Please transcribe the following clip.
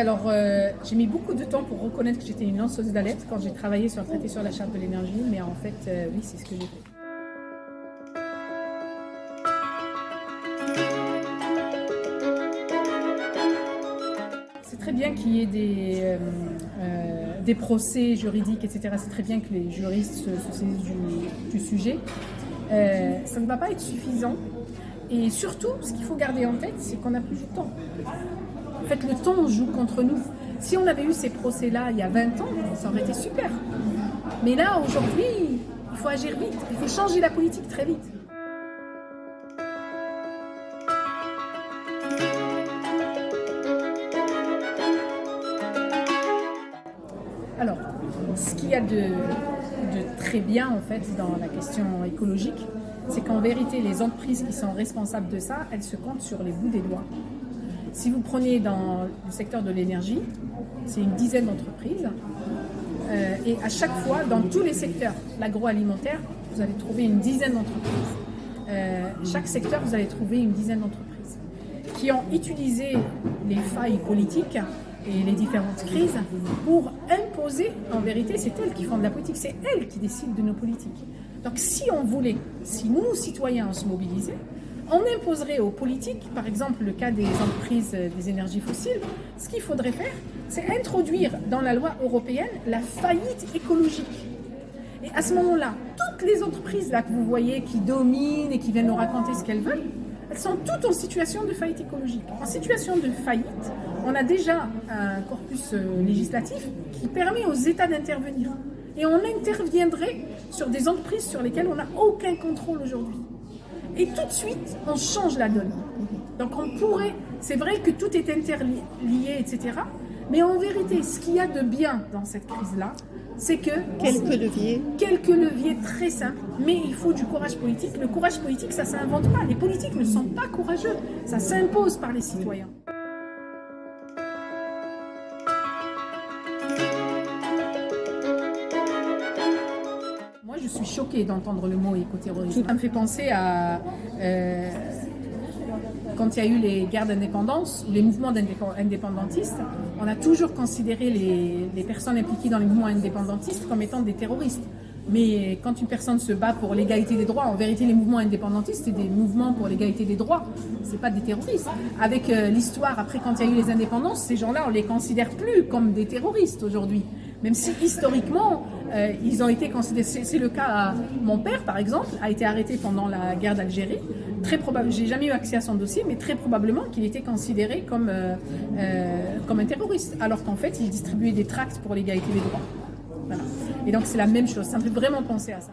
alors j'ai mis beaucoup de temps pour reconnaître que j'étais une lanceuse d'alerte quand j'ai travaillé sur le traité sur la charte de l'énergie, mais en fait, oui, c'est ce que j'ai fait. C'est très bien qu'il y ait des procès juridiques, etc. C'est très bien que les juristes se saisissent du sujet. Ça ne va pas être suffisant. Et surtout, ce qu'il faut garder en tête, c'est qu'on n'a plus du temps. En fait, le temps joue contre nous. Si on avait eu ces procès-là il y a 20 ans, ça aurait été super. Mais là, aujourd'hui, il faut agir vite. Il faut changer la politique très vite. Alors, ce qu'il y a de très bien en fait dans la question écologique, c'est qu'en vérité, les entreprises qui sont responsables de ça, elles se comptent sur les bouts des doigts. Si vous prenez dans le secteur de l'énergie, c'est une dizaine d'entreprises. Et à chaque fois, dans tous les secteurs, l'agroalimentaire, vous allez trouver une dizaine d'entreprises. Chaque secteur, vous allez trouver une dizaine d'entreprises qui ont utilisé les failles politiques et les différentes crises pour imposer, en vérité, c'est elles qui font de la politique, c'est elles qui décident de nos politiques. Donc si on voulait, si nous, citoyens, on se mobilisait, on imposerait aux politiques, par exemple le cas des entreprises des énergies fossiles, ce qu'il faudrait faire, c'est introduire dans la loi européenne la faillite écologique. Et à ce moment-là, toutes les entreprises là que vous voyez qui dominent et qui viennent nous raconter ce qu'elles veulent, elles sont toutes en situation de faillite écologique. En situation de faillite, on a déjà un corpus législatif qui permet aux États d'intervenir. Et on interviendrait sur des entreprises sur lesquelles on n'a aucun contrôle aujourd'hui. Et tout de suite, on change la donne. Donc on pourrait, c'est vrai que tout est interlié, etc. Mais en vérité, ce qu'il y a de bien dans cette crise-là, c'est que... Quelques leviers très simples, mais il faut du courage politique. Le courage politique, ça ne s'invente pas. Les politiques ne sont pas courageux. Ça s'impose par les citoyens. Moi, je suis choquée d'entendre le mot écoterrorisme. Ça me fait penser à... quand il y a eu les guerres d'indépendance, les mouvements indépendantistes, on a toujours considéré les personnes impliquées dans les mouvements indépendantistes comme étant des terroristes. Mais quand une personne se bat pour l'égalité des droits, en vérité, les mouvements indépendantistes, c'est des mouvements pour l'égalité des droits. C'est pas des terroristes. Avec l'histoire, après, quand il y a eu les indépendances, ces gens-là, on les considère plus comme des terroristes aujourd'hui. Même si historiquement, ils ont été considérés. C'est le cas. Mon père, par exemple, a été arrêté pendant la guerre d'Algérie. Très probable, j'ai jamais eu accès à son dossier, mais très probablement qu'il était considéré comme un terroriste, alors qu'en fait, il distribuait des tracts pour l'égalité des droits. Voilà. Et donc c'est la même chose. Ça me fait vraiment penser à ça.